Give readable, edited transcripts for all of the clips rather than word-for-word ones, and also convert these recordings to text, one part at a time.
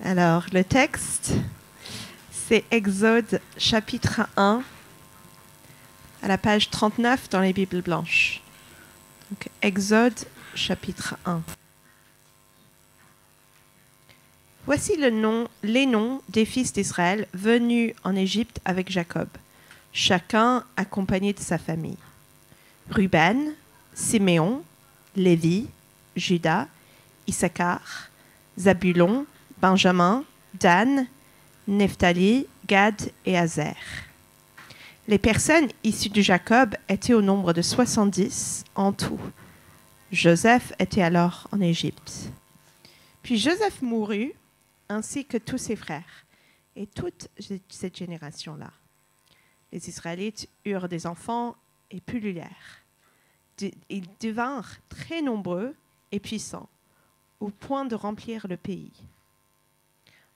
Alors, le texte, c'est Exode chapitre 1, à la page 39 dans les Bibles blanches. Donc, Exode chapitre 1. Voici les noms des fils d'Israël venus en Égypte avec Jacob, chacun accompagné de sa famille. Ruben, Siméon, Lévi, Juda, Issachar, Zabulon, Benjamin, Dan, Nephtali, Gad et Aser. Les personnes issues de Jacob étaient au nombre de 70 en tout. Joseph était alors en Égypte. Puis Joseph mourut, ainsi que tous ses frères, et toute cette génération-là. Les Israélites eurent des enfants et pullulèrent. Ils devinrent très nombreux et puissants, au point de remplir le pays.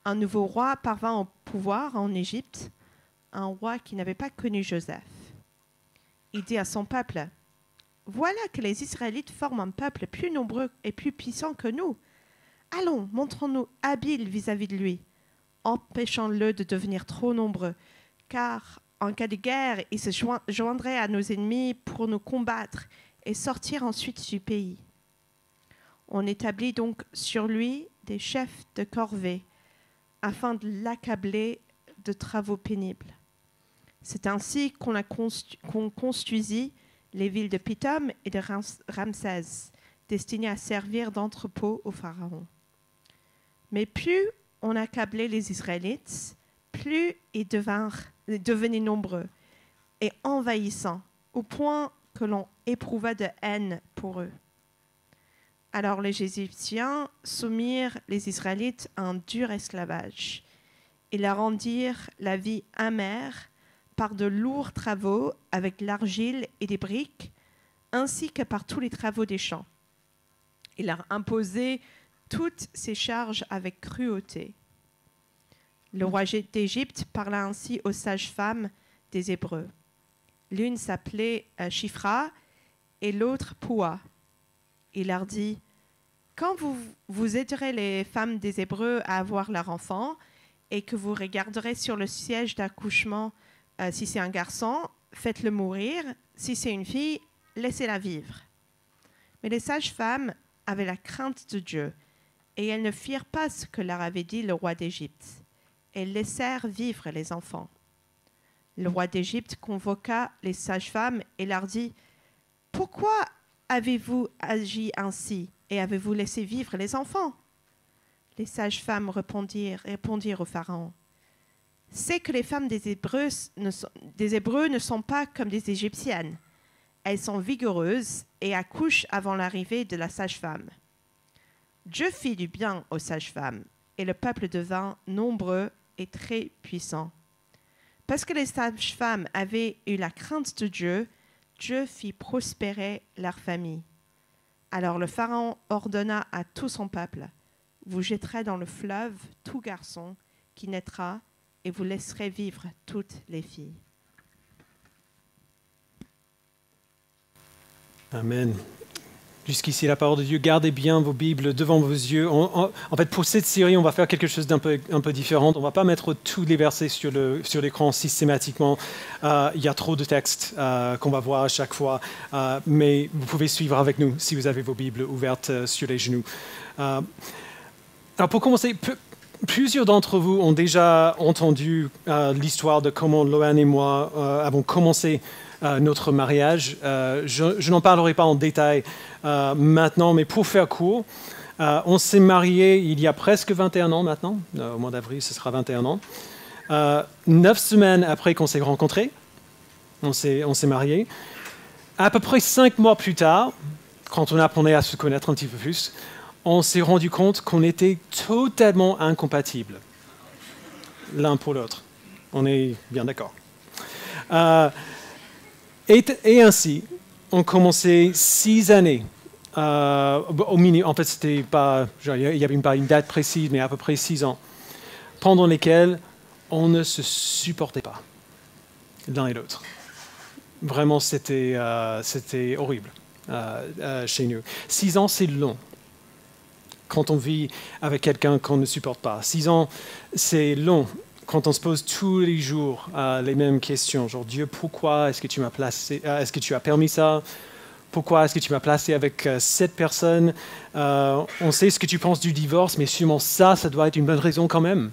Un nouveau roi parvint au pouvoir en Égypte, un roi qui n'avait pas connu Joseph. Il dit à son peuple, « Voilà que les Israélites forment un peuple plus nombreux et plus puissant que nous. Allons, montrons-nous habiles vis-à-vis de lui. Empêchons-le de devenir trop nombreux, car en cas de guerre, il se joindrait à nos ennemis pour nous combattre et sortir ensuite du pays. » On établit donc sur lui des chefs de corvée, afin de l'accabler de travaux pénibles. C'est ainsi qu'on construisit les villes de Pithom et de Ramsès, destinées à servir d'entrepôt au pharaon. Mais plus on accablait les Israélites, plus ils devenaient nombreux et envahissants, au point que l'on éprouva de haine pour eux. Alors les Égyptiens soumirent les Israélites à un dur esclavage. Ils leur rendirent la vie amère par de lourds travaux avec l'argile et des briques, ainsi que par tous les travaux des champs. Ils leur imposaient toutes ces charges avec cruauté. Le roi d'Égypte parla ainsi aux sages-femmes des Hébreux. L'une s'appelait Shifra et l'autre Poua. Il leur dit, « Quand vous aiderez les femmes des Hébreux à avoir leur enfant et que vous regarderez sur le siège d'accouchement, si c'est un garçon, faites-le mourir. Si c'est une fille, laissez-la vivre. » Mais les sages-femmes avaient la crainte de Dieu et elles ne firent pas ce que leur avait dit le roi d'Égypte. Elles laissèrent vivre les enfants. Le roi d'Égypte convoqua les sages-femmes et leur dit, « Pourquoi avez-vous agi ainsi et avez-vous laissé vivre les enfants ?» Les sages-femmes répondirent au Pharaon, « C'est que les femmes des Hébreux ne sont pas comme des Égyptiennes. Elles sont vigoureuses et accouchent avant l'arrivée de la sage-femme. » Dieu fit du bien aux sages-femmes et le peuple devint nombreux et très puissant. Parce que les sages-femmes avaient eu la crainte de Dieu, Dieu fit prospérer leur famille. Alors le Pharaon ordonna à tout son peuple, « Vous jetterez dans le fleuve tout garçon qui naîtra et vous laisserez vivre toutes les filles. » Amen. Jusqu'ici, la parole de Dieu. Gardez bien vos Bibles devant vos yeux. En fait, pour cette série, on va faire quelque chose d'un peu différent. On ne va pas mettre tous les versets sur l'écran systématiquement. Il y a trop de textes qu'on va voir à chaque fois. Mais vous pouvez suivre avec nous si vous avez vos Bibles ouvertes sur les genoux. Alors, pour commencer, plusieurs d'entre vous ont déjà entendu l'histoire de comment Loan et moi avons commencé notre mariage. Je n'en parlerai pas en détail maintenant, mais pour faire court, on s'est mariés il y a presque 21 ans maintenant. Au mois d'avril, ce sera 21 ans. 9 semaines après qu'on s'est rencontrés, on s'est mariés. À peu près 5 mois plus tard, quand on apprenait à se connaître un petit peu plus, on s'est rendu compte qu'on était totalement incompatibles l'un pour l'autre. On est bien d'accord. Et ainsi, on commençait 6 années. Au minimum, en fait, c'était pas, il n'y avait pas une date précise, mais à peu près 6 ans, pendant lesquels on ne se supportait pas, l'un et l'autre. Vraiment, c'était horrible chez nous. 6 ans, c'est long. quand on vit avec quelqu'un qu'on ne supporte pas. 6 ans, c'est long quand on se pose tous les jours les mêmes questions. Genre, Dieu, pourquoi est-ce que tu m'as placé, est-ce que tu as permis ça? Pourquoi est-ce que tu m'as placé avec cette personne? On sait ce que tu penses du divorce, mais sûrement ça doit être une bonne raison quand même.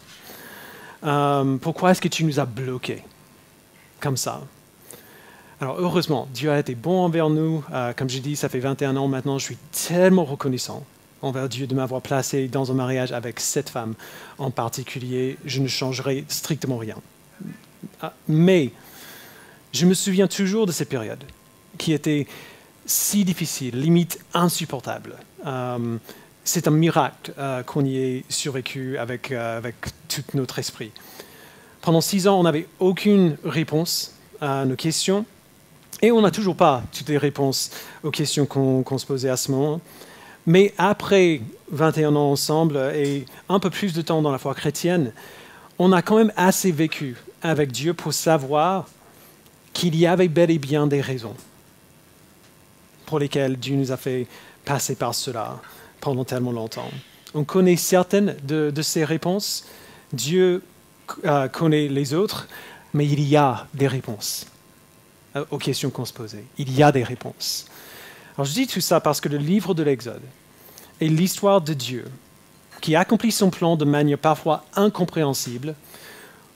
Pourquoi est-ce que tu nous as bloqués comme ça? Alors heureusement, Dieu a été bon envers nous. Comme j'ai dit, ça fait 21 ans maintenant, je suis tellement reconnaissant envers Dieu de m'avoir placé dans un mariage avec cette femme en particulier. Je ne changerai strictement rien. Mais je me souviens toujours de cette période qui était si difficile, limite insupportable. C'est un miracle qu'on y ait survécu avec tout notre esprit. Pendant 6 ans, on n'avait aucune réponse à nos questions. Et on n'a toujours pas toutes les réponses aux questions qu'on se posait à ce moment. Mais après 21 ans ensemble et un peu plus de temps dans la foi chrétienne, on a quand même assez vécu avec Dieu pour savoir qu'il y avait bel et bien des raisons pour lesquelles Dieu nous a fait passer par cela pendant tellement longtemps. On connaît certaines de ces réponses. Dieu connaît les autres, mais il y a des réponses aux questions qu'on se posait. Il y a des réponses. Alors je dis tout ça parce que le livre de l'Exode est l'histoire de Dieu qui accomplit son plan de manière parfois incompréhensible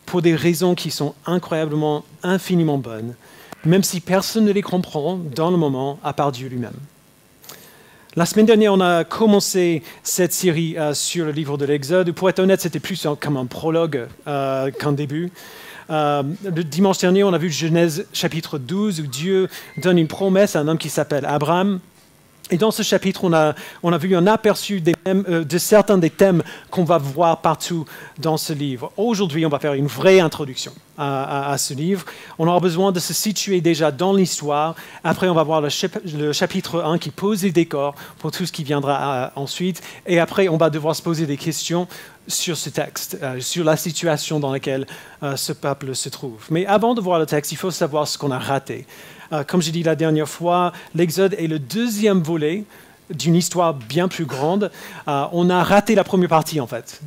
pour des raisons qui sont incroyablement, infiniment bonnes, même si personne ne les comprend dans le moment à part Dieu lui-même. La semaine dernière, on a commencé cette série sur le livre de l'Exode. Pour être honnête, c'était plus comme un prologue qu'un début. Le dimanche dernier, on a vu Genèse chapitre 12, où Dieu donne une promesse à un homme qui s'appelle Abraham. Et dans ce chapitre, on a vu un aperçu de certains des thèmes qu'on va voir partout dans ce livre. Aujourd'hui, on va faire une vraie introduction à ce livre. On aura besoin de se situer déjà dans l'histoire. Après, on va voir le chapitre 1 qui pose les décors pour tout ce qui viendra ensuite. Et après, on va devoir se poser des questions sur ce texte, sur la situation dans laquelle ce peuple se trouve. Mais avant de voir le texte, il faut savoir ce qu'on a raté. Comme j'ai dit la dernière fois, l'Exode est le deuxième volet d'une histoire bien plus grande. On a raté la première partie, en fait,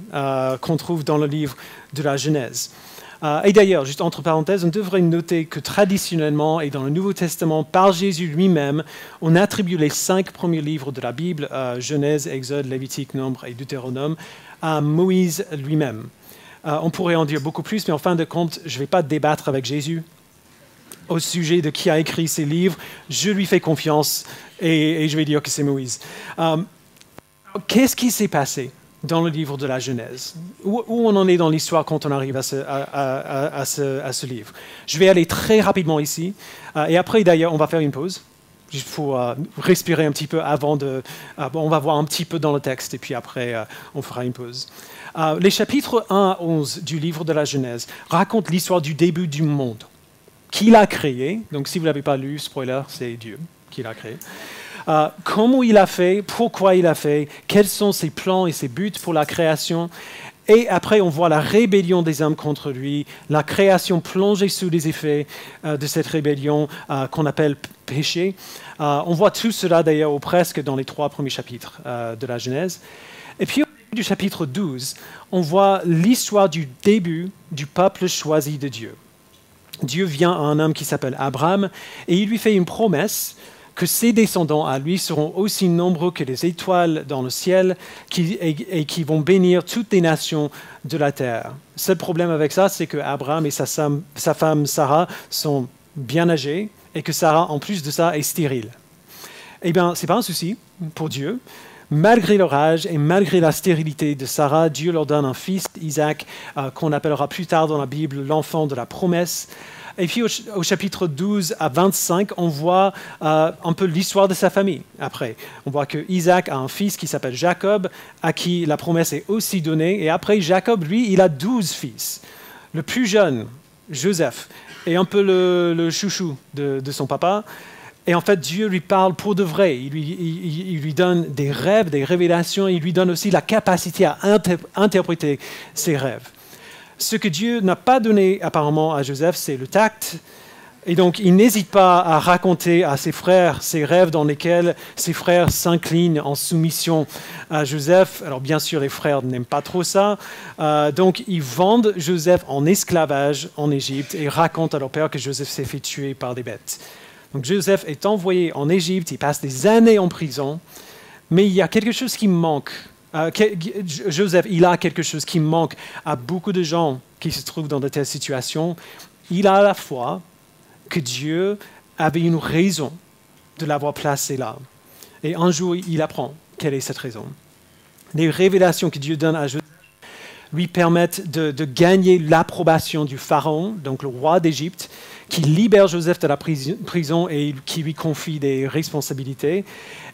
qu'on trouve dans le livre de la Genèse. Et d'ailleurs, juste entre parenthèses, on devrait noter que traditionnellement, et dans le Nouveau Testament, par Jésus lui-même, on attribue les 5 premiers livres de la Bible, Genèse, Exode, Lévitique, Nombre et Deutéronome, à Moïse lui-même. On pourrait en dire beaucoup plus, mais en fin de compte, je ne vais pas débattre avec Jésus au sujet de qui a écrit ces livres. Je lui fais confiance et je vais dire que c'est Moïse. Qu'est-ce qui s'est passé dans le livre de la Genèse? Où on en est dans l'histoire quand on arrive à ce livre? Je vais aller très rapidement ici. Et après, d'ailleurs, on va faire une pause, juste pour respirer un petit peu avant de... on va voir un petit peu dans le texte et puis après, on fera une pause. Les chapitres 1 à 11 du livre de la Genèse racontent l'histoire du début du monde. Qui l'a créé? Donc, si vous ne l'avez pas lu, spoiler, c'est Dieu qui l'a créé. Comment il a fait, pourquoi il a fait, quels sont ses plans et ses buts pour la création. Et après, on voit la rébellion des hommes contre lui, la création plongée sous les effets de cette rébellion qu'on appelle péché. On voit tout cela d'ailleurs ou presque dans les 3 premiers chapitres de la Genèse. Et puis, au début du chapitre 12, on voit l'histoire du début du peuple choisi de Dieu. Dieu vient à un homme qui s'appelle Abraham et il lui fait une promesse que ses descendants à lui seront aussi nombreux que les étoiles dans le ciel et qui vont bénir toutes les nations de la terre. Le seul problème avec ça, c'est que Abraham et sa femme Sarah sont bien âgés et que Sarah, en plus de ça, est stérile. Eh bien, ce n'est pas un souci pour Dieu. Malgré leur âge et malgré la stérilité de Sarah, Dieu leur donne un fils, Isaac, qu'on appellera plus tard dans la Bible l'enfant de la promesse. Et puis au chapitre 12 à 25, on voit un peu l'histoire de sa famille. Après, on voit que Isaac a un fils qui s'appelle Jacob, à qui la promesse est aussi donnée. Et après, Jacob, lui, il a 12 fils. Le plus jeune, Joseph, est un peu le chouchou de son papa. Et en fait, Dieu lui parle pour de vrai. Il lui donne des rêves, des révélations. Il lui donne aussi la capacité à interpréter ses rêves. Ce que Dieu n'a pas donné apparemment à Joseph, c'est le tact Et donc, il n'hésite pas à raconter à ses frères ses rêves dans lesquels ses frères s'inclinent en soumission à Joseph. Alors, bien sûr, les frères n'aiment pas trop ça. Donc, ils vendent Joseph en esclavage en Égypte et racontent à leur père que Joseph s'est fait tuer par des bêtes. Donc, Joseph est envoyé en Égypte, il passe des années en prison, mais il y a quelque chose qui manque. Joseph, il a quelque chose qui manque à beaucoup de gens qui se trouvent dans de telles situations. Il a à la foi que Dieu avait une raison de l'avoir placé là. Et un jour, il apprend quelle est cette raison. Les révélations que Dieu donne à Joseph lui permettent de gagner l'approbation du Pharaon, donc le roi d'Égypte, qui libère Joseph de la prison et qui lui confie des responsabilités.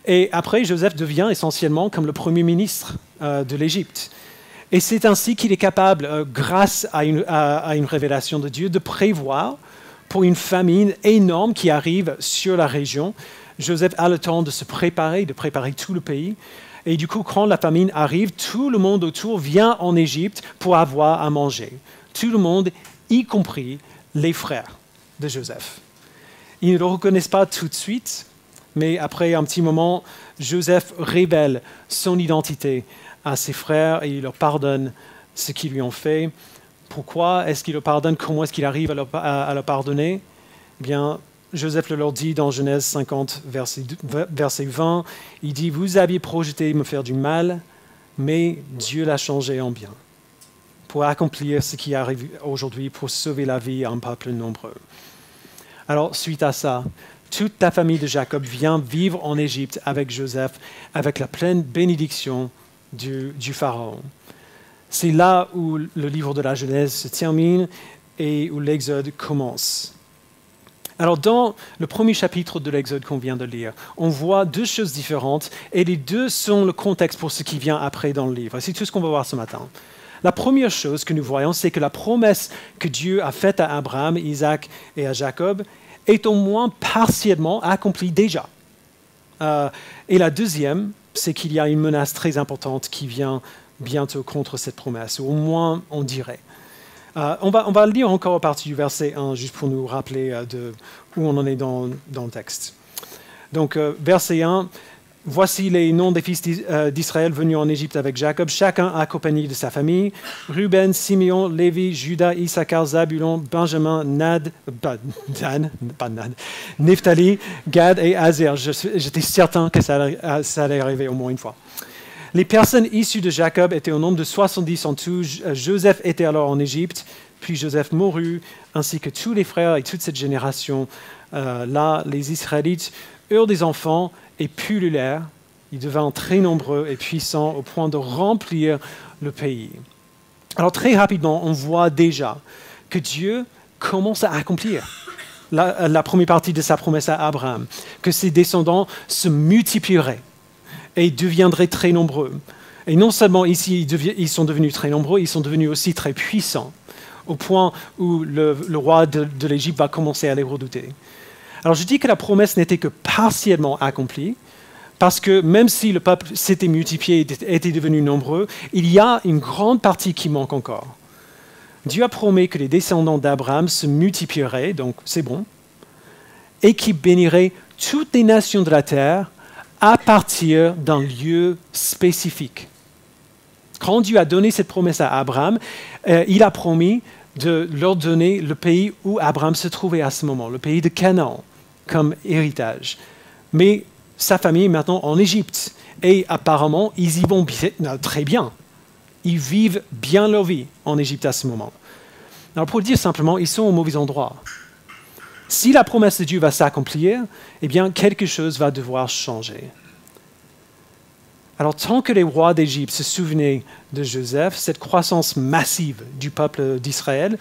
Et après, Joseph devient essentiellement comme le premier ministre de l'Égypte. Et c'est ainsi qu'il est capable, grâce à une révélation de Dieu, de prévoir pour une famine énorme qui arrive sur la région. Joseph a le temps de se préparer, de préparer tout le pays. Et du coup, quand la famine arrive, tout le monde autour vient en Égypte pour avoir à manger. Tout le monde, y compris les frères de Joseph. Ils ne le reconnaissent pas tout de suite, mais après un petit moment, Joseph révèle son identité à ses frères et il leur pardonne ce qu'ils lui ont fait. Pourquoi est-ce qu'il le pardonne? Comment est-ce qu'il arrive à le pardonner? Eh bien, Joseph leur dit dans Genèse 50, verset 20, il dit « Vous aviez projeté me faire du mal, mais Dieu l'a changé en bien, pour accomplir ce qui arrive aujourd'hui, pour sauver la vie à un peuple nombreux. » Alors, suite à ça, toute la famille de Jacob vient vivre en Égypte avec Joseph, avec la pleine bénédiction du Pharaon. C'est là où le livre de la Genèse se termine et où l'Exode commence. Alors, dans le premier chapitre de l'Exode qu'on vient de lire, on voit deux choses différentes et les deux sont le contexte pour ce qui vient après dans le livre. C'est tout ce qu'on va voir ce matin. La première chose que nous voyons, c'est que la promesse que Dieu a faite à Abraham, Isaac et à Jacob est au moins partiellement accomplie déjà. Et la deuxième, c'est qu'il y a une menace très importante qui vient bientôt contre cette promesse, ou au moins on dirait. On va lire encore à partir du verset 1, juste pour nous rappeler où on en est dans le texte. Donc, verset 1, « Voici les noms des fils d'Israël venus en Égypte avec Jacob, chacun accompagné de sa famille. Ruben, Simeon, Lévi, Juda, Issachar, Zabulon, Benjamin, Nephtali, Gad et Aser. » J'étais certain que ça allait arriver au moins une fois. Les personnes issues de Jacob étaient au nombre de 70 en tout. Joseph était alors en Égypte, puis Joseph mourut, ainsi que tous les frères et toute cette génération. Là, les Israélites eurent des enfants et pullulèrent. Ils devinrent très nombreux et puissants au point de remplir le pays. Alors très rapidement, on voit déjà que Dieu commence à accomplir la première partie de sa promesse à Abraham, que ses descendants se multiplieraient et deviendraient très nombreux. Et non seulement ici, ils sont devenus très nombreux, ils sont devenus aussi très puissants, au point où le roi de l'Égypte va commencer à les redouter. Alors je dis que la promesse n'était que partiellement accomplie, parce que même si le peuple s'était multiplié et était devenu nombreux, il y a une grande partie qui manque encore. Dieu a promis que les descendants d'Abraham se multiplieraient, donc c'est bon, et qu'ils béniraient toutes les nations de la terre à partir d'un lieu spécifique. Quand Dieu a donné cette promesse à Abraham, il a promis de leur donner le pays où Abraham se trouvait à ce moment, le pays de Canaan, comme héritage. Mais sa famille est maintenant en Égypte. Et apparemment, ils y vont très bien. Ils vivent bien leur vie en Égypte à ce moment. Alors pour le dire simplement, ils sont au mauvais endroit. Si la promesse de Dieu va s'accomplir, eh bien, quelque chose va devoir changer. Alors, tant que les rois d'Égypte se souvenaient de Joseph, cette croissance massive du peuple d'Israël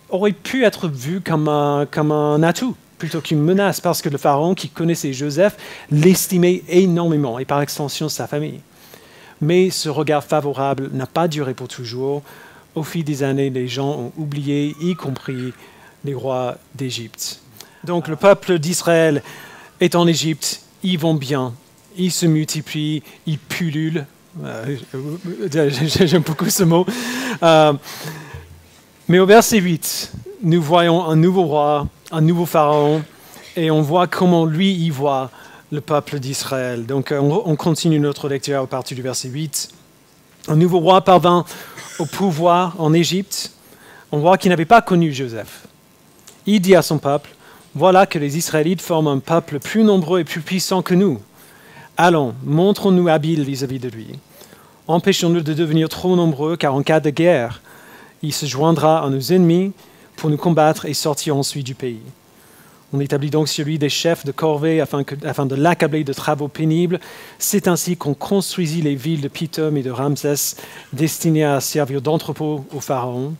aurait pu être vue comme un atout plutôt qu'une menace, parce que le pharaon qui connaissait Joseph l'estimait énormément, et par extension sa famille. Mais ce regard favorable n'a pas duré pour toujours. Au fil des années, les gens ont oublié, y compris les rois d'Égypte. Donc le peuple d'Israël est en Égypte, ils vont bien, ils se multiplient, ils pullulent. J'aime beaucoup ce mot. Mais au verset 8, nous voyons un nouveau roi, un nouveau pharaon et on voit comment lui y voit le peuple d'Israël. Donc on continue notre lecture à partir du verset 8. Un nouveau roi parvint au pouvoir en Égypte, un roi qui n'avait pas connu Joseph. Il dit à son peuple, « Voilà que les Israélites forment un peuple plus nombreux et plus puissant que nous. Allons, montrons-nous habiles vis-à-vis de lui. Empêchons-nous de devenir trop nombreux, car en cas de guerre, il se joindra à nos ennemis pour nous combattre et sortir ensuite du pays. » On établit donc sur lui des chefs de corvée afin de l'accabler de travaux pénibles. C'est ainsi qu'on construisit les villes de Pithom et de Ramsès, destinées à servir d'entrepôt au pharaon.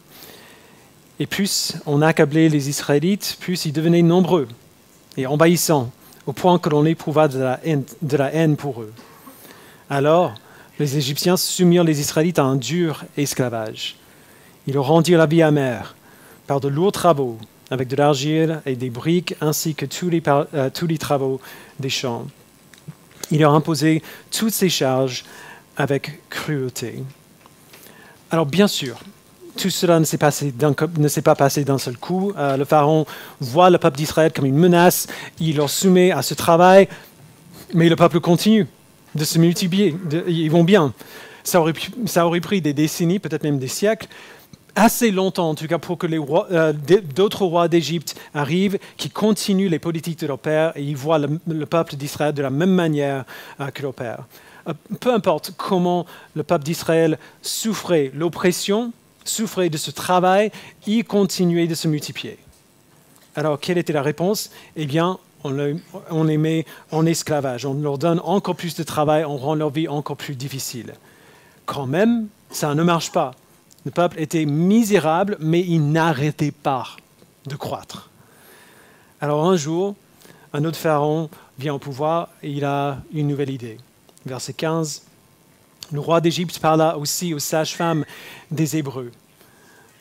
Et plus on accablait les Israélites, plus ils devenaient nombreux et envahissants, au point que l'on éprouva de la haine pour eux. Alors, les Égyptiens soumirent les Israélites à un dur esclavage. Ils leur rendirent la vie amère par de lourds travaux, avec de l'argile et des briques, ainsi que tous les travaux des champs. Il leur imposait toutes ces charges avec cruauté. Alors bien sûr, tout cela ne s'est pas passé d'un seul coup. Le pharaon voit le peuple d'Israël comme une menace, il leur soumet à ce travail, mais le peuple continue de se multiplier, ils vont bien. Ça aurait pris des décennies, peut-être même des siècles, assez longtemps en tout cas pour que d'autres rois d'Égypte arrivent, qui continuent les politiques de leur père et ils voient le peuple d'Israël de la même manière que leur père. Peu importe comment le peuple d'Israël souffrait l'oppression, souffrait de ce travail, il continuait de se multiplier. Alors quelle était la réponse? Eh bien, on les met en esclavage, on leur donne encore plus de travail, on rend leur vie encore plus difficile. Quand même, ça ne marche pas. Le peuple était misérable, mais il n'arrêtait pas de croître. Alors un jour, un autre pharaon vient au pouvoir et il a une nouvelle idée. Verset 15, le roi d'Égypte parla aussi aux sages-femmes des Hébreux.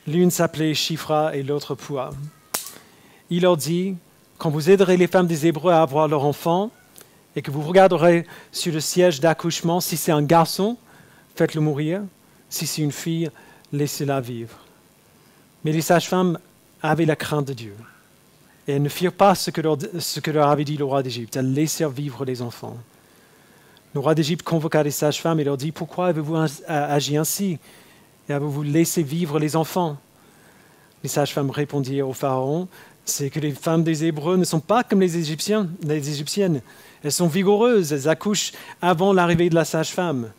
L'une s'appelait Shifra et l'autre Pua. Il leur dit, quand vous aiderez les femmes des Hébreux à avoir leur enfant et que vous regarderez sur le siège d'accouchement, si c'est un garçon, faites-le mourir. Si c'est une fille, laissez-la vivre. Mais les sages-femmes avaient la crainte de Dieu. Et elles ne firent pas ce que leur avait dit le roi d'Égypte. Elles laissèrent vivre les enfants. Le roi d'Égypte convoqua les sages-femmes et leur dit, « Pourquoi avez-vous agi ainsi? Et avez-vous laissé vivre les enfants ?» Les sages-femmes répondirent au Pharaon, « C'est que les femmes des Hébreux ne sont pas comme les Égyptiennes. Elles sont vigoureuses, elles accouchent avant l'arrivée de la sage-femme. »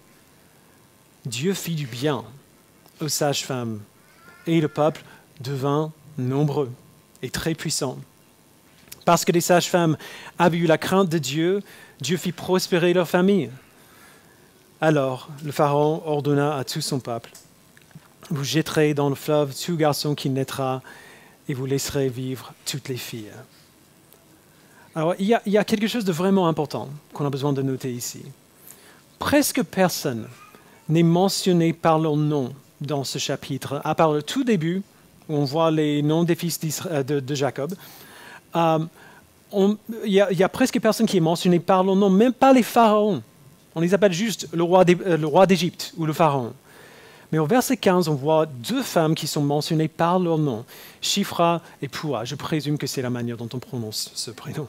Dieu fit du bien aux sages-femmes, et le peuple devint nombreux et très puissant. Parce que les sages-femmes avaient eu la crainte de Dieu, Dieu fit prospérer leur famille. Alors le Pharaon ordonna à tout son peuple, « Vous jetterez dans le fleuve tout garçon qui naîtra, et vous laisserez vivre toutes les filles. » Alors il y a quelque chose de vraiment important qu'on a besoin de noter ici. Presque personne n'est mentionné par leur nom dans ce chapitre, à part le tout début, où on voit les noms des fils de Jacob. Il y a presque personne qui est mentionné par leur nom, même pas les pharaons. On les appelle juste le roi d'Égypte ou le pharaon. Mais au verset 15, on voit deux femmes qui sont mentionnées par leur nom, Shifra et Pua. Je présume que c'est la manière dont on prononce ce prénom.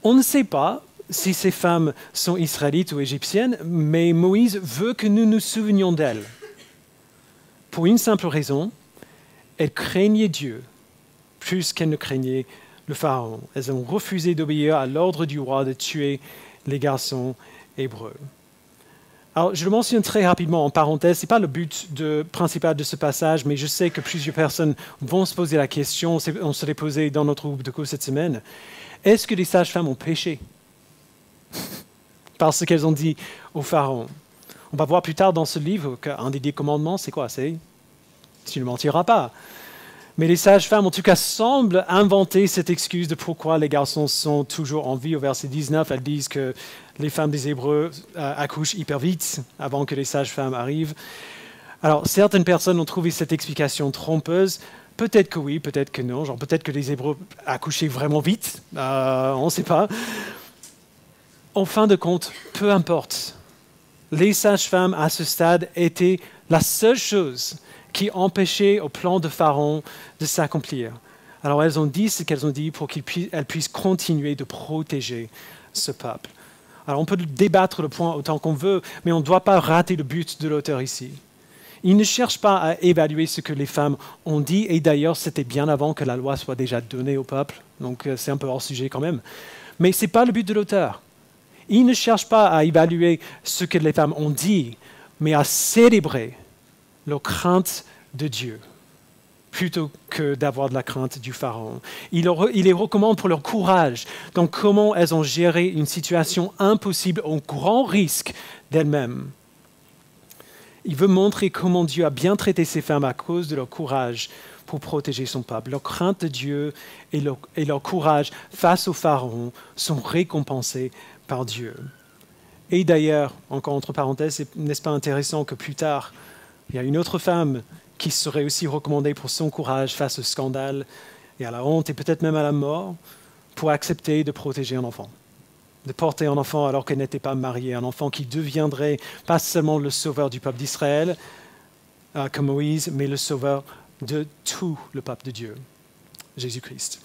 On ne sait pas si ces femmes sont israélites ou égyptiennes, mais Moïse veut que nous nous souvenions d'elles. Pour une simple raison, elles craignaient Dieu plus qu'elles ne craignaient le Pharaon. Elles ont refusé d'obéir à l'ordre du roi de tuer les garçons hébreux. Alors, je le mentionne très rapidement en parenthèse, ce n'est pas le but principal de ce passage, mais je sais que plusieurs personnes vont se poser la question, on se l'est posé dans notre groupe de cours cette semaine. Est-ce que les sages-femmes ont péché parce qu'elles ont dit au Pharaon? On va voir plus tard dans ce livre qu'un des 10 commandements, c'est quoi? C'est « tu ne mentiras pas ». Mais les sages-femmes, en tout cas, semblent inventer cette excuse de pourquoi les garçons sont toujours en vie. Au verset 19, elles disent que les femmes des Hébreux accouchent hyper vite avant que les sages-femmes arrivent. Alors, certaines personnes ont trouvé cette explication trompeuse. Peut-être que oui, peut-être que non. Genre, peut-être que les Hébreux accouchaient vraiment vite. On ne sait pas. En fin de compte, peu importe. Les sages-femmes, à ce stade, étaient la seule chose qui empêchait au plan de Pharaon de s'accomplir. Alors elles ont dit ce qu'elles ont dit pour qu'elles puissent continuer de protéger ce peuple. Alors on peut débattre le point autant qu'on veut, mais on ne doit pas rater le but de l'auteur ici. Il ne cherche pas à évaluer ce que les femmes ont dit, et d'ailleurs c'était bien avant que la loi soit déjà donnée au peuple, donc c'est un peu hors sujet quand même. Mais ce n'est pas le but de l'auteur. Il ne cherche pas à évaluer ce que les femmes ont dit, mais à célébrer leur crainte de Dieu, plutôt que d'avoir de la crainte du Pharaon. Il les recommande pour leur courage, dans comment elles ont géré une situation impossible au grand risque d'elles-mêmes. Il veut montrer comment Dieu a bien traité ces femmes à cause de leur courage pour protéger son peuple. Leur crainte de Dieu et leur courage face au Pharaon sont récompensés par Dieu. Et d'ailleurs, encore entre parenthèses, n'est-ce pas intéressant que plus tard, il y a une autre femme qui serait aussi recommandée pour son courage face au scandale et à la honte et peut-être même à la mort pour accepter de protéger un enfant, de porter un enfant alors qu'elle n'était pas mariée, un enfant qui deviendrait pas seulement le sauveur du peuple d'Israël, comme Moïse, mais le sauveur de tout le peuple de Dieu, Jésus-Christ.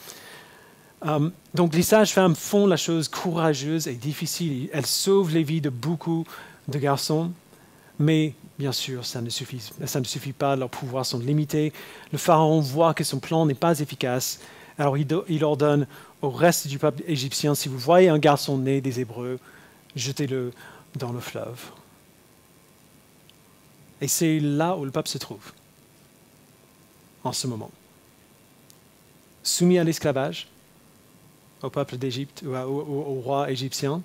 Donc les sages-femmes font la chose courageuse et difficile. Elles sauvent les vies de beaucoup de garçons, mais bien sûr, ça ne suffit pas, leurs pouvoirs sont limités. Le Pharaon voit que son plan n'est pas efficace, alors il ordonne au reste du peuple égyptien, si vous voyez un garçon né des Hébreux, jetez-le dans le fleuve. Et c'est là où le peuple se trouve, en ce moment. Soumis à l'esclavage, au peuple d'Égypte, au roi égyptien,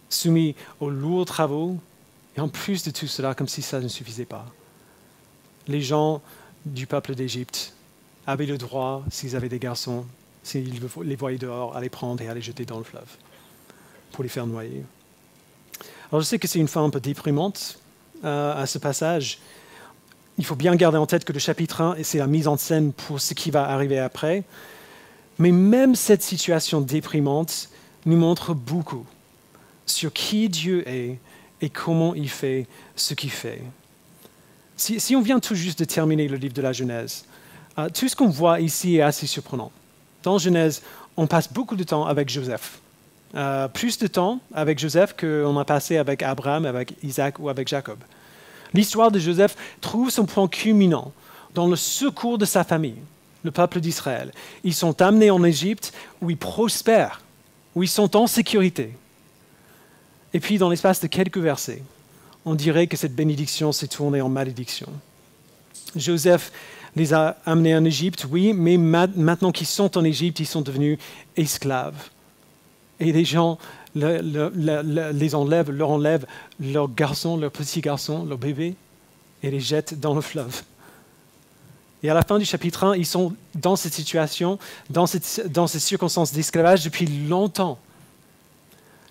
soumis aux lourds travaux, et en plus de tout cela, comme si ça ne suffisait pas, les gens du peuple d'Égypte avaient le droit, s'ils avaient des garçons, s'ils les voyaient dehors, à les prendre et à les jeter dans le fleuve pour les faire noyer. Alors je sais que c'est une fin un peu déprimante à ce passage. Il faut bien garder en tête que le chapitre 1, c'est la mise en scène pour ce qui va arriver après. Mais même cette situation déprimante nous montre beaucoup sur qui Dieu est et comment il fait ce qu'il fait. Si on vient tout juste de terminer le livre de la Genèse, tout ce qu'on voit ici est assez surprenant. Dans Genèse, on passe beaucoup de temps avec Joseph. Plus de temps avec Joseph qu'on a passé avec Abraham, avec Isaac ou avec Jacob. L'histoire de Joseph trouve son point culminant dans le secours de sa famille, le peuple d'Israël. Ils sont amenés en Égypte où ils prospèrent, où ils sont en sécurité. Et puis, dans l'espace de quelques versets, on dirait que cette bénédiction s'est tournée en malédiction. Joseph les a amenés en Égypte, oui, mais maintenant qu'ils sont en Égypte, ils sont devenus esclaves. Et les gens leur enlèvent leurs garçons, leurs petits garçons, leurs bébés, et les jettent dans le fleuve. Et à la fin du chapitre 1, ils sont dans cette situation, dans ces circonstances d'esclavage depuis longtemps.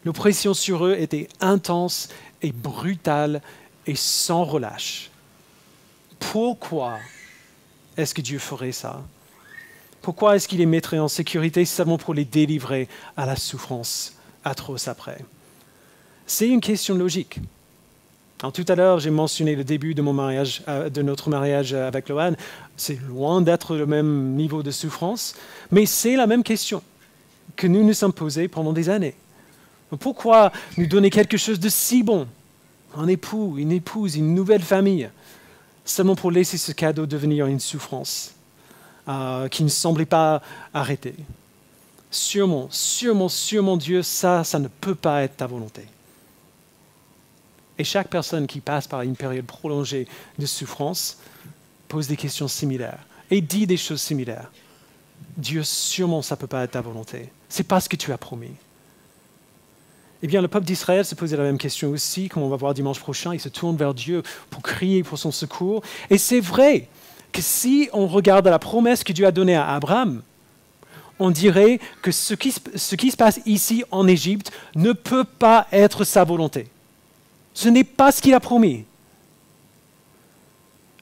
L'oppression sur eux était intense et brutale et sans relâche. Pourquoi est-ce que Dieu ferait ça? Pourquoi est-ce qu'il les mettrait en sécurité seulement pour les délivrer à la souffrance atroce après? C'est une question logique. Alors, tout à l'heure, j'ai mentionné le début de notre mariage avec Loane. C'est loin d'être le même niveau de souffrance, mais c'est la même question que nous nous sommes posés pendant des années. Pourquoi nous donner quelque chose de si bon, un époux, une épouse, une nouvelle famille, seulement pour laisser ce cadeau devenir une souffrance qui ne semblait pas arrêter? Sûrement, Dieu, ça ne peut pas être ta volonté. Et chaque personne qui passe par une période prolongée de souffrance pose des questions similaires et dit des choses similaires. Dieu, sûrement, ça ne peut pas être ta volonté. C'est pas ce que tu as promis. Eh bien, le peuple d'Israël se posait la même question aussi, comme on va voir dimanche prochain. Il se tourne vers Dieu pour crier pour son secours. Et c'est vrai que si on regarde la promesse que Dieu a donnée à Abraham, on dirait que ce qui se passe ici en Égypte ne peut pas être sa volonté. Ce n'est pas ce qu'il a promis.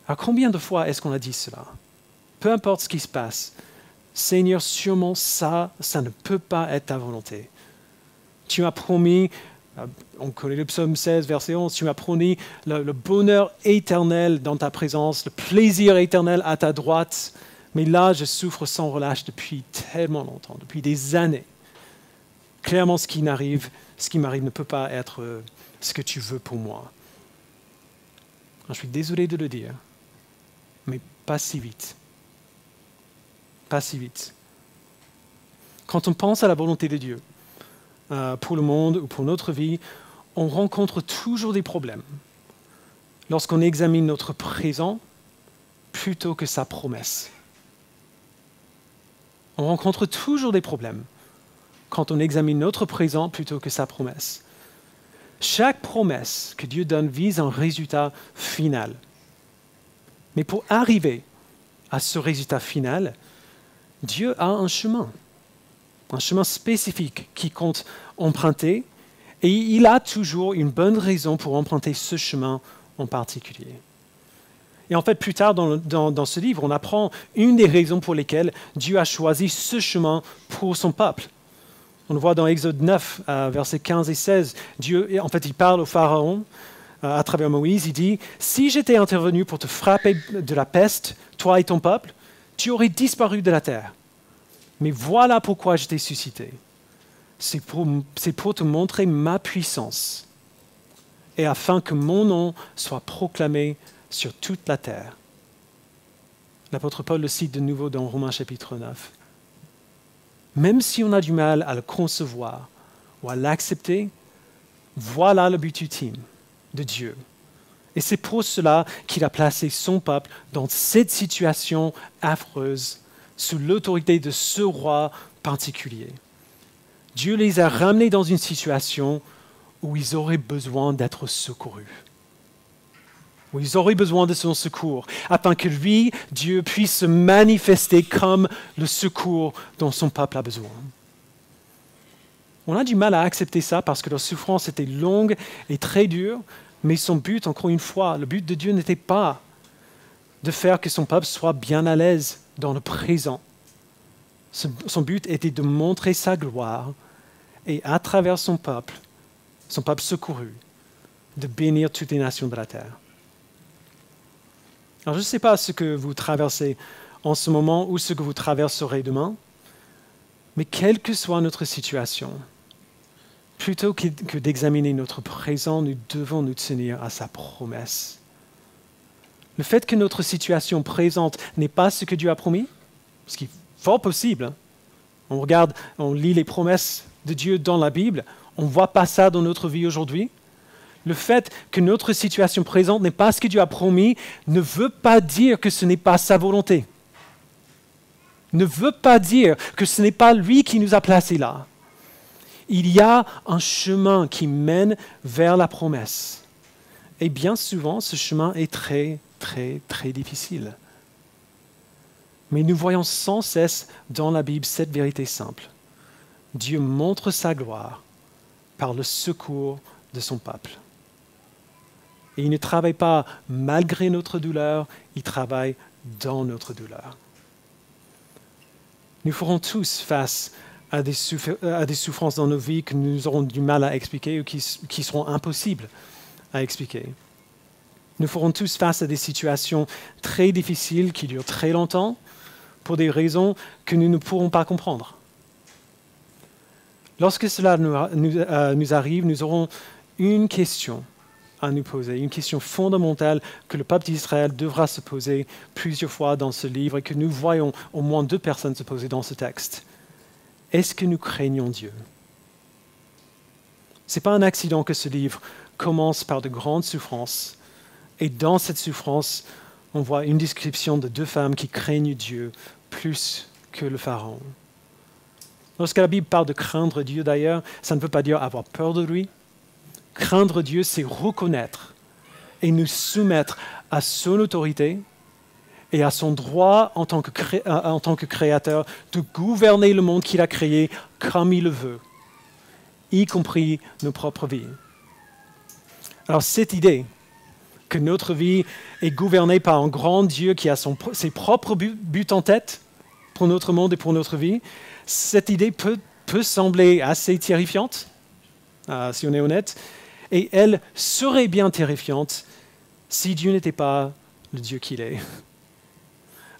Alors combien de fois est-ce qu'on a dit cela? Peu importe ce qui se passe, Seigneur, sûrement ça ne peut pas être ta volonté. Tu m'as promis, on connaît le psaume 16, verset 11, tu m'as promis le bonheur éternel dans ta présence, le plaisir éternel à ta droite, Mais là, je souffre sans relâche depuis tellement longtemps, depuis des années. Clairement, ce qui m'arrive ne peut pas être ce que tu veux pour moi. Je suis désolé de le dire, mais pas si vite. Pas si vite. Quand on pense à la volonté de Dieu, pour le monde ou pour notre vie, on rencontre toujours des problèmes lorsqu'on examine notre présent plutôt que sa promesse. On rencontre toujours des problèmes quand on examine notre présent plutôt que sa promesse. Chaque promesse que Dieu donne vise un résultat final. Mais pour arriver à ce résultat final, Dieu a un chemin spécifique qu'il compte emprunter, et il a toujours une bonne raison pour emprunter ce chemin en particulier. Et en fait, plus tard dans ce livre, on apprend une des raisons pour lesquelles Dieu a choisi ce chemin pour son peuple. On le voit dans Exode 9, versets 15 et 16. Dieu, en fait, il parle au Pharaon à travers Moïse. Il dit « Si j'étais intervenu pour te frapper de la peste, toi et ton peuple, tu aurais disparu de la terre. Mais voilà pourquoi je t'ai suscité. C'est pour te montrer ma puissance et afin que mon nom soit proclamé sur toute la terre. » L'apôtre Paul le cite de nouveau dans Romains chapitre 9. Même si on a du mal à le concevoir ou à l'accepter, voilà le but ultime de Dieu. Et c'est pour cela qu'il a placé son peuple dans cette situation affreuse, sous l'autorité de ce roi particulier. Dieu les a ramenés dans une situation où ils auraient besoin d'être secourus, où ils auraient besoin de son secours, afin que lui, Dieu, puisse se manifester comme le secours dont son peuple a besoin. On a du mal à accepter ça parce que leur souffrance était longue et très dure, mais son but, encore une fois, le but de Dieu n'était pas de faire que son peuple soit bien à l'aise dans le présent. Son but était de montrer sa gloire et à travers son peuple secouru, de bénir toutes les nations de la terre. Alors je ne sais pas ce que vous traversez en ce moment ou ce que vous traverserez demain, mais quelle que soit notre situation, plutôt que d'examiner notre présent, nous devons nous tenir à sa promesse. Le fait que notre situation présente n'est pas ce que Dieu a promis, ce qui est fort possible. On lit les promesses de Dieu dans la Bible, on ne voit pas ça dans notre vie aujourd'hui. Le fait que notre situation présente n'est pas ce que Dieu a promis ne veut pas dire que ce n'est pas sa volonté. Ne veut pas dire que ce n'est pas lui qui nous a placés là. Il y a un chemin qui mène vers la promesse. Et bien souvent, ce chemin est très, très, très difficile. Mais nous voyons sans cesse dans la Bible cette vérité simple. Dieu montre sa gloire par le secours de son peuple. Et il ne travaille pas malgré notre douleur, il travaille dans notre douleur. Nous ferons tous face à des souffrances dans nos vies que nous aurons du mal à expliquer ou qui seront impossibles à expliquer. Nous ferons tous face à des situations très difficiles qui durent très longtemps pour des raisons que nous ne pourrons pas comprendre. Lorsque cela nous arrive, nous aurons une question à nous poser, une question fondamentale que le peuple d'Israël devra se poser plusieurs fois dans ce livre et que nous voyons au moins 2 personnes se poser dans ce texte. Est-ce que nous craignons Dieu? Ce n'est pas un accident que ce livre commence par de grandes souffrances et dans cette souffrance, on voit une description de 2 femmes qui craignent Dieu plus que le Pharaon. Lorsque la Bible parle de craindre Dieu d'ailleurs, ça ne veut pas dire avoir peur de lui. Craindre Dieu, c'est reconnaître et nous soumettre à son autorité et à son droit en tant que créateur de gouverner le monde qu'il a créé comme il le veut, y compris nos propres vies. Alors cette idée que notre vie est gouvernée par un grand Dieu qui a ses propres buts en tête pour notre monde et pour notre vie, cette idée peut sembler assez terrifiante, si on est honnête, et elle serait bien terrifiante si Dieu n'était pas le Dieu qu'il est.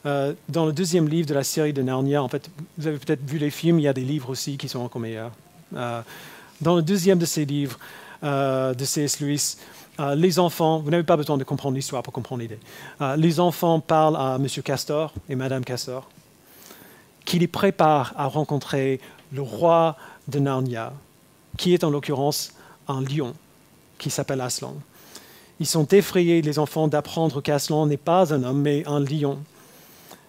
Dans le deuxième livre de la série de Narnia, en fait, vous avez peut-être vu les films, il y a des livres aussi qui sont encore meilleurs. Dans le deuxième de ces livres de C.S. Lewis, les enfants, vous n'avez pas besoin de comprendre l'histoire pour comprendre l'idée. Les enfants parlent à M. Castor et Mme Castor, qui les préparent à rencontrer le roi de Narnia, qui est en l'occurrence un lion, qui s'appelle Aslan. Ils sont effrayés, les enfants, d'apprendre qu'Aslan n'est pas un homme, mais un lion.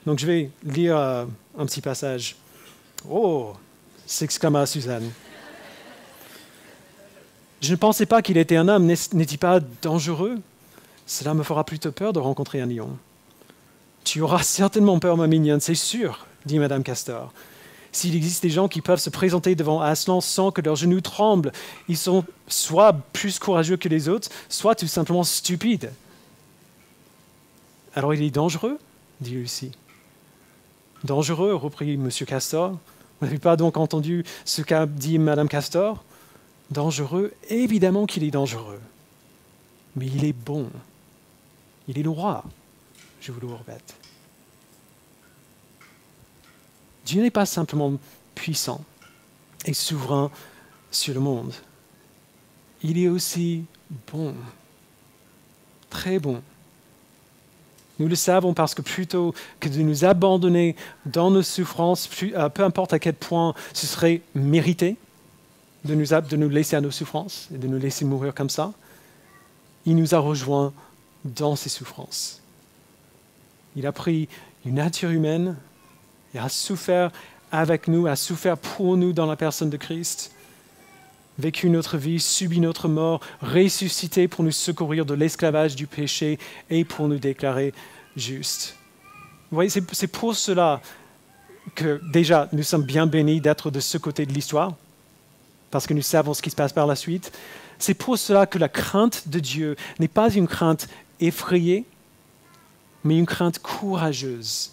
Donc je vais lire un petit passage. « Oh !» s'exclama Suzanne. « Je ne pensais pas qu'il était un homme. N'est-il pas dangereux? Cela me fera plutôt peur de rencontrer un lion. »« Tu auras certainement peur, ma mignonne, c'est sûr, » dit Madame Castor. « S'il existe des gens qui peuvent se présenter devant Aslan sans que leurs genoux tremblent, ils sont soit plus courageux que les autres, soit tout simplement stupides. »« Alors il est dangereux ?» dit Lucie. « Dangereux ?» reprit M. Castor. « Vous n'avez pas donc entendu ce qu'a dit Madame Castor ? Dangereux, évidemment qu'il est dangereux. Mais il est bon. Il est le roi, je vous le répète. Dieu n'est pas simplement puissant et souverain sur le monde. Il est aussi bon, très bon. Nous le savons parce que plutôt que de nous abandonner dans nos souffrances, peu importe à quel point ce serait mérité, de nous laisser à nos souffrances et de nous laisser mourir comme ça, il nous a rejoints dans ces souffrances. Il a pris une nature humaine et a souffert avec nous, a souffert pour nous dans la personne de Christ, vécu notre vie, subi notre mort, ressuscité pour nous secourir de l'esclavage du péché et pour nous déclarer justes. Vous voyez, c'est pour cela que déjà nous sommes bien bénis d'être de ce côté de l'histoire, parce que nous savons ce qui se passe par la suite. C'est pour cela que la crainte de Dieu n'est pas une crainte effrayée, mais une crainte courageuse.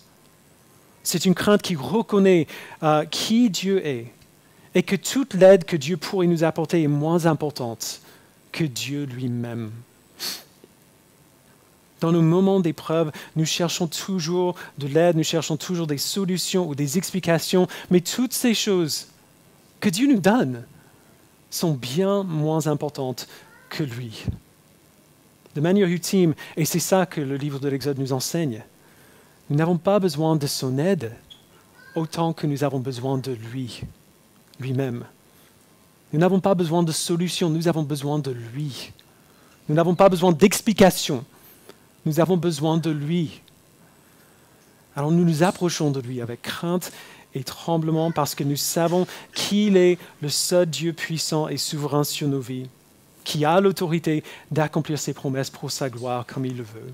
C'est une crainte qui reconnaît qui Dieu est et que toute l'aide que Dieu pourrait nous apporter est moins importante que Dieu lui-même. Dans nos moments d'épreuve, nous cherchons toujours de l'aide, nous cherchons toujours des solutions ou des explications, mais toutes ces choses que Dieu nous donne sont bien moins importantes que lui. De manière ultime, et c'est ça que le livre de l'Exode nous enseigne, nous n'avons pas besoin de son aide autant que nous avons besoin de lui-même. Nous n'avons pas besoin de solution, nous avons besoin de lui. Nous n'avons pas besoin d'explication, nous avons besoin de lui. Alors nous nous approchons de lui avec crainte et tremblement parce que nous savons qu'il est le seul Dieu puissant et souverain sur nos vies, qui a l'autorité d'accomplir ses promesses pour sa gloire comme il le veut.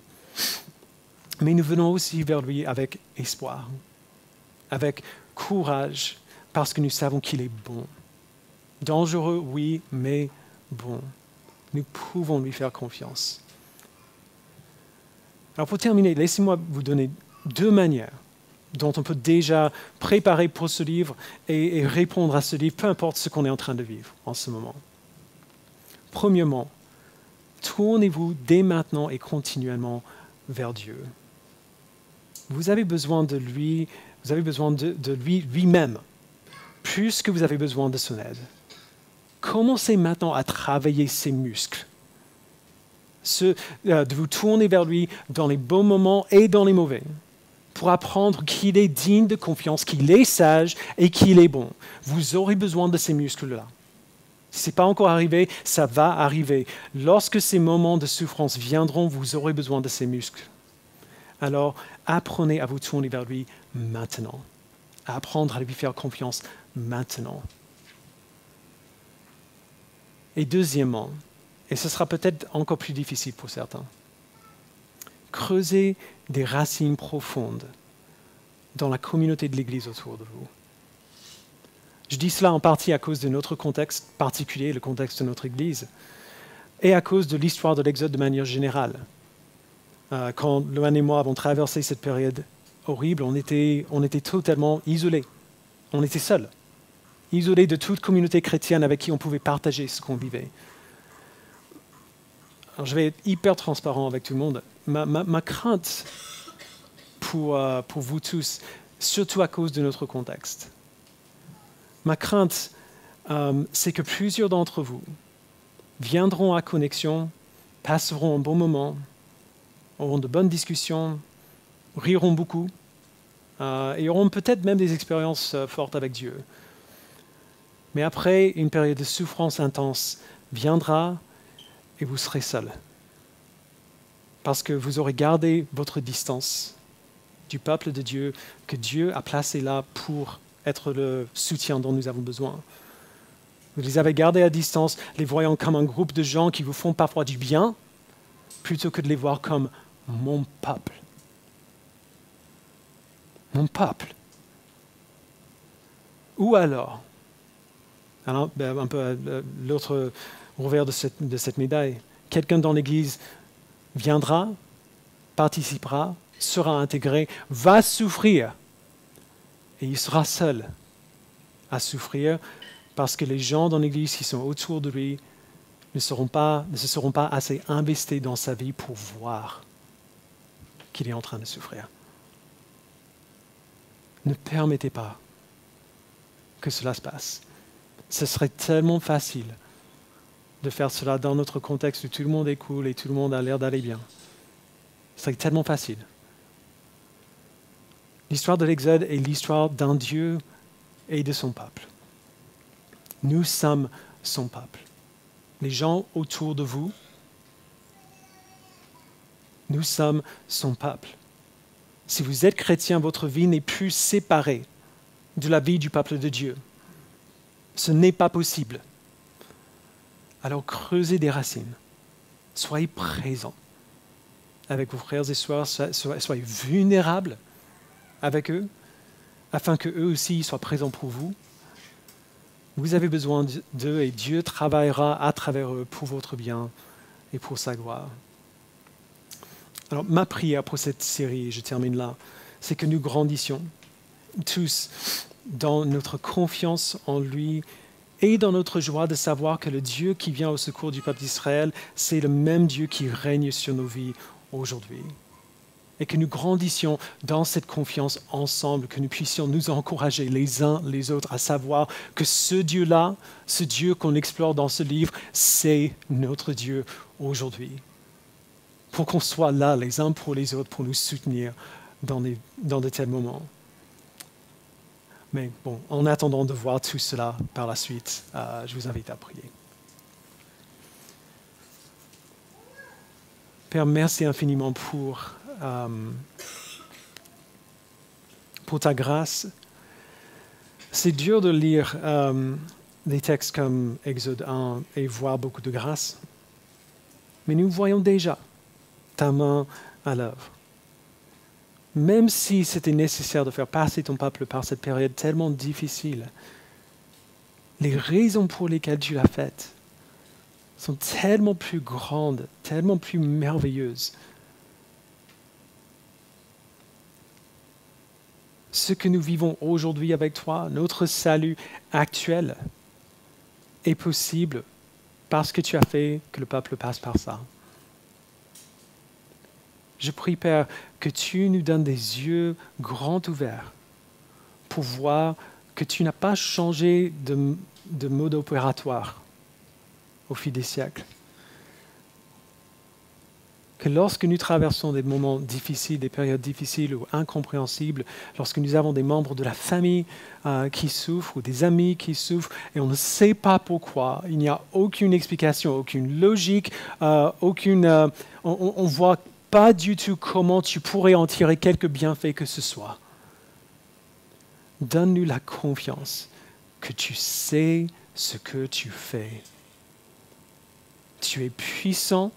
Mais nous venons aussi vers lui avec espoir, avec courage, parce que nous savons qu'il est bon. Dangereux, oui, mais bon. Nous pouvons lui faire confiance. Alors pour terminer, laissez-moi vous donner 2 manières dont on peut déjà préparer pour ce livre et répondre à ce livre, peu importe ce qu'on est en train de vivre en ce moment. Premièrement, tournez-vous dès maintenant et continuellement vers Dieu. Vous avez besoin de lui, vous avez besoin de lui lui-même, plus que vous avez besoin de son aide. Commencez maintenant à travailler ses muscles. De vous tourner vers lui dans les bons moments et dans les mauvais, pour apprendre qu'il est digne de confiance, qu'il est sage et qu'il est bon. Vous aurez besoin de ces muscles-là. Si ce n'est pas encore arrivé, ça va arriver. Lorsque ces moments de souffrance viendront, vous aurez besoin de ces muscles. Alors, apprenez à vous tourner vers lui maintenant, à apprendre à lui faire confiance maintenant. Et deuxièmement, et ce sera peut-être encore plus difficile pour certains, creusez des racines profondes dans la communauté de l'Église autour de vous. Je dis cela en partie à cause de notre contexte particulier, le contexte de notre Église, et à cause de l'histoire de l'Exode de manière générale. Quand Loan et moi avons traversé cette période horrible, on était totalement isolés. On était seuls, isolés de toute communauté chrétienne avec qui on pouvait partager ce qu'on vivait. Alors, je vais être hyper transparent avec tout le monde. Ma crainte pour vous tous, surtout à cause de notre contexte. Ma crainte, c'est que plusieurs d'entre vous viendront à Connexion, passeront un bon moment, auront de bonnes discussions, riront beaucoup et auront peut-être même des expériences fortes avec Dieu. Mais après, une période de souffrance intense viendra et vous serez seuls. Parce que vous aurez gardé votre distance du peuple de Dieu que Dieu a placé là pour être le soutien dont nous avons besoin. Vous les avez gardés à distance, les voyant comme un groupe de gens qui vous font parfois du bien, plutôt que de les voir comme mon peuple. Mon peuple. Ou alors, un peu l'autre revers de cette médaille, quelqu'un dans l'Église viendra, participera, sera intégré, va souffrir, et il sera seul à souffrir parce que les gens dans l'Église qui sont autour de lui ne se seront pas assez investis dans sa vie pour voir qu'il est en train de souffrir. Ne permettez pas que cela se passe. Ce serait tellement facile de faire cela dans notre contexte où tout le monde est cool et tout le monde a l'air d'aller bien. Ce serait tellement facile. L'histoire de l'Exode est l'histoire d'un Dieu et de son peuple. Nous sommes son peuple. Les gens autour de vous, nous sommes son peuple. Si vous êtes chrétien, votre vie n'est plus séparée de la vie du peuple de Dieu. Ce n'est pas possible. Alors creusez des racines. Soyez présents avec vos frères et sœurs. Soyez vulnérables avec eux, afin qu'eux aussi soient présents pour vous. Vous avez besoin d'eux et Dieu travaillera à travers eux pour votre bien et pour sa gloire. Alors, ma prière pour cette série, et je termine là, c'est que nous grandissions tous dans notre confiance en lui et dans notre joie de savoir que le Dieu qui vient au secours du peuple d'Israël, c'est le même Dieu qui règne sur nos vies aujourd'hui. Et que nous grandissions dans cette confiance ensemble, que nous puissions nous encourager les uns les autres à savoir que ce Dieu-là, ce Dieu qu'on explore dans ce livre, c'est notre Dieu aujourd'hui. Pour qu'on soit là les uns pour les autres, pour nous soutenir dans de tels moments. Mais bon, en attendant de voir tout cela par la suite, je vous invite à prier. Père, merci infiniment pour ta grâce. C'est dur de lire des textes comme Exode 1 et voir beaucoup de grâce. Mais nous voyons déjà ta main à l'œuvre. Même si c'était nécessaire de faire passer ton peuple par cette période tellement difficile, les raisons pour lesquelles tu l'as faite sont tellement plus grandes, tellement plus merveilleuses. Ce que nous vivons aujourd'hui avec toi, notre salut actuel, est possible parce que tu as fait que le peuple passe par ça. Je prie, Père, que tu nous donnes des yeux grands ouverts pour voir que tu n'as pas changé de mode opératoire au fil des siècles. Que lorsque nous traversons des moments difficiles, des périodes difficiles ou incompréhensibles, lorsque nous avons des membres de la famille qui souffrent ou des amis qui souffrent et on ne sait pas pourquoi, il n'y a aucune explication, aucune logique, on voit pas du tout comment tu pourrais en tirer quelque bienfait que ce soit. Donne-nous la confiance que tu sais ce que tu fais. Tu es puissant,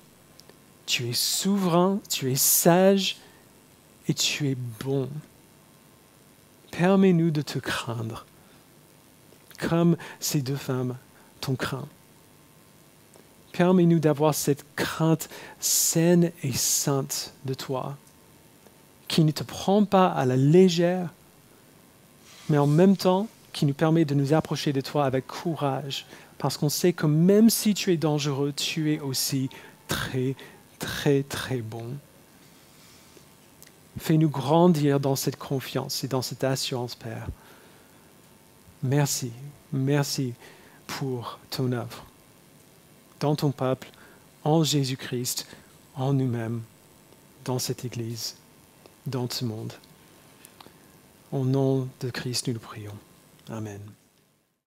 tu es souverain, tu es sage et tu es bon. Permets-nous de te craindre, comme ces deux femmes t'ont craint. Permets-nous d'avoir cette crainte saine et sainte de toi, qui ne te prend pas à la légère, mais en même temps qui nous permet de nous approcher de toi avec courage, parce qu'on sait que même si tu es dangereux, tu es aussi très, très, très bon. Fais-nous grandir dans cette confiance et dans cette assurance, Père. Merci, merci pour ton œuvre, dans ton peuple, en Jésus-Christ, en nous-mêmes, dans cette Église, dans ce monde. Au nom de Christ, nous le prions. Amen.